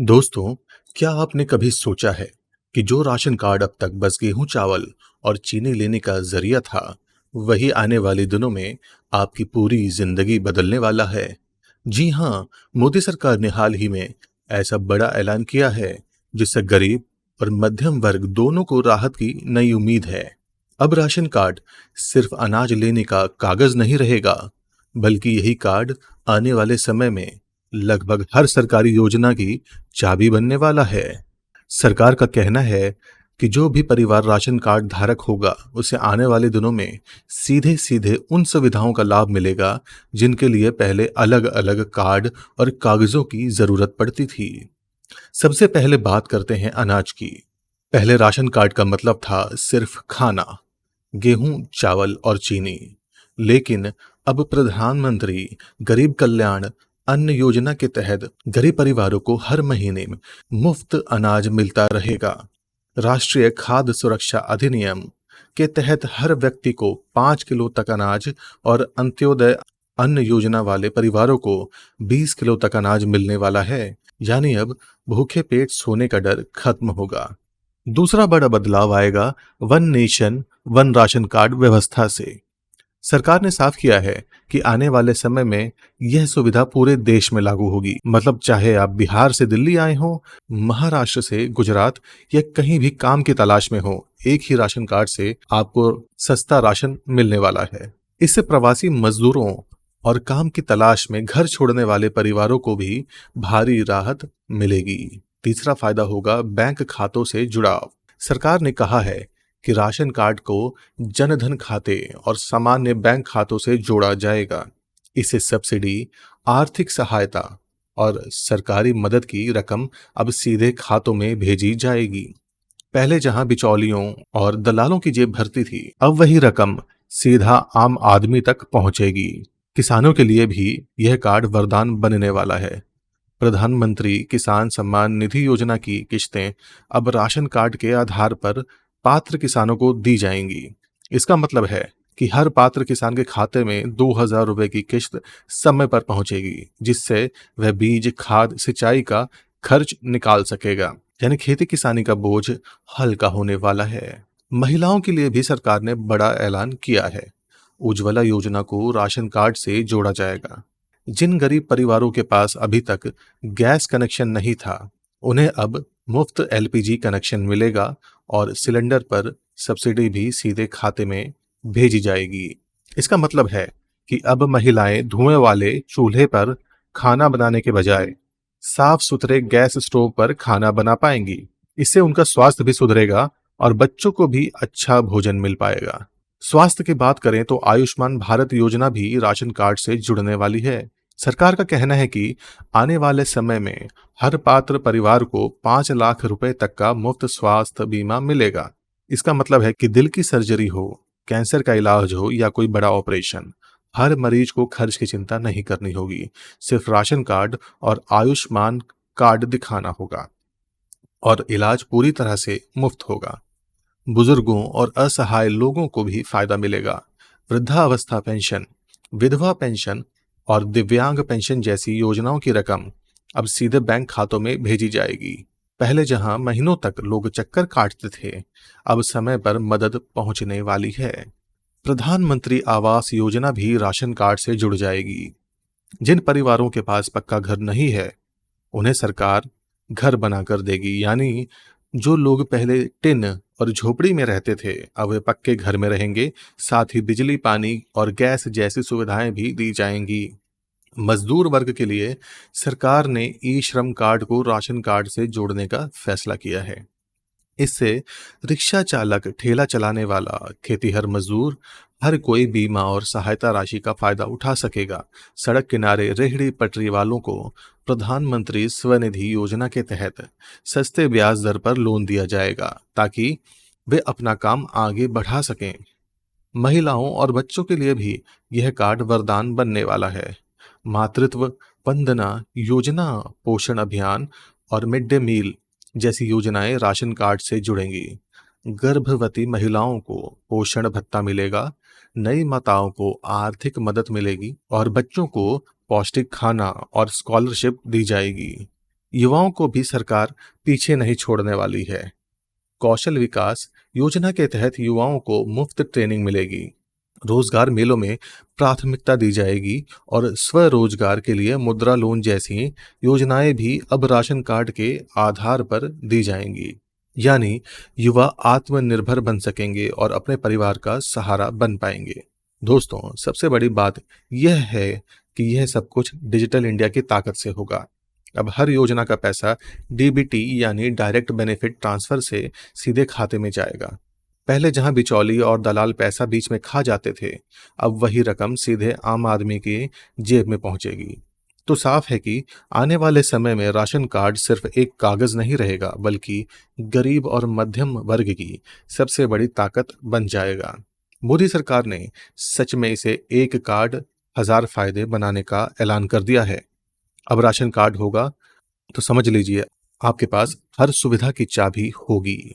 दोस्तों, क्या आपने कभी सोचा है कि जो राशन कार्ड अब तक बस गेहूं चावल और चीनी लेने का जरिया था, वही आने वाले दिनों में आपकी पूरी जिंदगी बदलने वाला है। जी हाँ, मोदी सरकार ने हाल ही में ऐसा बड़ा ऐलान किया है, जिससे गरीब और मध्यम वर्ग दोनों को राहत की नई उम्मीद है। अब राशन कार्ड सिर्फ अनाज लेने का कागज नहीं रहेगा, बल्कि यही कार्ड आने वाले समय में लगभग हर सरकारी योजना की चाबी बनने वाला है। सरकार का कहना है कि जो भी परिवार राशन कार्ड धारक होगा, उसे आने वाले दिनों में सीधे सीधे उन सुविधाओं का लाभ मिलेगा जिनके लिए पहले अलग अलग कार्ड और कागजों की जरूरत पड़ती थी। सबसे पहले बात करते हैं अनाज की। पहले राशन कार्ड का मतलब था सिर्फ खाना, गेहूं चावल और चीनी। लेकिन अब प्रधानमंत्री गरीब कल्याण अन्न योजना के तहत गरीब परिवारों को हर महीने में मुफ्त अनाज मिलता रहेगा। राष्ट्रीय खाद्य सुरक्षा अधिनियम के तहत हर व्यक्ति को 5 किलो तक अनाज और अंत्योदय अन्न योजना वाले परिवारों को 20 किलो तक अनाज मिलने वाला है। यानी अब भूखे पेट सोने का डर खत्म होगा। दूसरा बड़ा बदलाव आएगा one nation one ration card व्यवस्था से। सरकार ने साफ किया है कि आने वाले समय में यह सुविधा पूरे देश में लागू होगी। मतलब चाहे आप बिहार से दिल्ली आए हो, महाराष्ट्र से गुजरात या कहीं भी काम की तलाश में हो, एक ही राशन कार्ड से आपको सस्ता राशन मिलने वाला है। इससे प्रवासी मजदूरों और काम की तलाश में घर छोड़ने वाले परिवारों को भी भारी राहत मिलेगी। तीसरा फायदा होगा बैंक खातों से जुड़ाव। सरकार ने कहा है कि राशन कार्ड को जनधन खाते और सामान्य बैंक खातों से जोड़ा जाएगा। इससे सब्सिडी, आर्थिक सहायता और सरकारी मदद की रकम अब सीधे खातों में भेजी जाएगी। पहले जहां बिचौलियों और दलालों की जेब भरती थी, अब वही रकम सीधा आम आदमी तक पहुंचेगी। किसानों के लिए भी यह कार्ड वरदान बनने वाला है। प्रधानमंत्री किसान सम्मान निधि योजना की किश्तें अब राशन कार्ड के आधार पर पात्र किसानों को दी जाएंगी। इसका मतलब है कि हर पात्र किसान के खाते में 2,000 रुपए की किश्त समय पर पहुंचेगी, जिससे वह बीज, खाद, सिंचाई का खर्च निकाल सकेगा। यानी खेती किसानी का बोझ हल्का होने वाला है। महिलाओं के लिए भी सरकार ने बड़ा ऐलान किया है। उज्ज्वला योजना को राशन कार्ड से जोड़ा जाएगा। जिन गरीब परिवारों के पास अभी तक गैस कनेक्शन नहीं था, उन्हें अब मुफ्त एलपीजी कनेक्शन मिलेगा और सिलेंडर पर सब्सिडी भी सीधे खाते में भेजी जाएगी। इसका मतलब है कि अब महिलाएं धुएं वाले चूल्हे पर खाना बनाने के बजाय साफ सुथरे गैस स्टोव पर खाना बना पाएंगी। इससे उनका स्वास्थ्य भी सुधरेगा और बच्चों को भी अच्छा भोजन मिल पाएगा। स्वास्थ्य की बात करें तो आयुष्मान भारत योजना भी राशन कार्ड से जुड़ने वाली है। सरकार का कहना है कि आने वाले समय में हर पात्र परिवार को 5 लाख रुपए तक का मुफ्त स्वास्थ्य बीमा मिलेगा। इसका मतलब है कि दिल की सर्जरी हो, कैंसर का इलाज हो या कोई बड़ा ऑपरेशन, हर मरीज को खर्च की चिंता नहीं करनी होगी। सिर्फ राशन कार्ड और आयुष्मान कार्ड दिखाना होगा और इलाज पूरी तरह से मुफ्त होगा। बुजुर्गों और असहाय लोगों को भी फायदा मिलेगा। वृद्धावस्था पेंशन, विधवा पेंशन और दिव्यांग पेंशन जैसी योजनाओं की रकम अब सीधे बैंक खातों में भेजी जाएगी। पहले जहां महीनों तक लोग चक्कर काटते थे, अब समय पर मदद पहुंचने वाली है। प्रधानमंत्री आवास योजना भी राशन कार्ड से जुड़ जाएगी। जिन परिवारों के पास पक्का घर नहीं है, उन्हें सरकार घर बनाकर देगी। यानी जो लोग पहले टिन और झोपड़ी में रहते थे, अब वे पक्के घर में रहेंगे। साथ ही बिजली, पानी और गैस जैसी सुविधाएं भी दी जाएंगी। मजदूर वर्ग के लिए सरकार ने ई श्रम कार्ड को राशन कार्ड से जोड़ने का फैसला किया है। इससे रिक्शा चालक, ठेला चलाने वाला, खेतीहर मजदूर, हर कोई बीमा और सहायता राशि का फायदा उठा सकेगा। सड़क किनारे रेहड़ी पटरी वालों को प्रधानमंत्री स्वनिधि योजना के तहत सस्ते ब्याज दर पर लोन दिया जाएगा, ताकि वे अपना काम आगे बढ़ा सकें। महिलाओं और बच्चों के लिए भी यह कार्ड वरदान बनने वाला है। मातृत्व वंदना योजना, पोषण अभियान और मिड डे मील जैसी योजनाएं राशन कार्ड से जुड़ेंगी। गर्भवती महिलाओं को पोषण भत्ता मिलेगा, नई माताओं को आर्थिक मदद मिलेगी और बच्चों को पौष्टिक खाना और स्कॉलरशिप दी जाएगी। युवाओं को भी सरकार पीछे नहीं छोड़ने वाली है। कौशल विकास योजना के तहत युवाओं को मुफ्त ट्रेनिंग मिलेगी। रोजगार मेलों में प्राथमिकता दी जाएगी और स्वरोजगार के लिए मुद्रा लोन जैसी योजनाएं भी अब राशन कार्ड के आधार पर दी जाएंगी। यानी युवा आत्मनिर्भर बन सकेंगे और अपने परिवार का सहारा बन पाएंगे। दोस्तों, सबसे बड़ी बात यह है कि यह सब कुछ डिजिटल इंडिया की ताकत से होगा। अब हर योजना का पैसा डीबीटी यानी डायरेक्ट बेनिफिट ट्रांसफर से सीधे खाते में जाएगा। पहले जहां बिचौली और दलाल पैसा बीच में खा जाते थे, अब वही रकम सीधे आम आदमी की जेब में पहुंचेगी। तो साफ है कि आने वाले समय में राशन कार्ड सिर्फ एक कागज नहीं रहेगा, बल्कि गरीब और मध्यम वर्ग की सबसे बड़ी ताकत बन जाएगा। मोदी सरकार ने सच में इसे एक कार्ड हजार फायदे बनाने का ऐलान कर दिया है। अब राशन कार्ड होगा तो समझ लीजिए आपके पास हर सुविधा की चाबी होगी।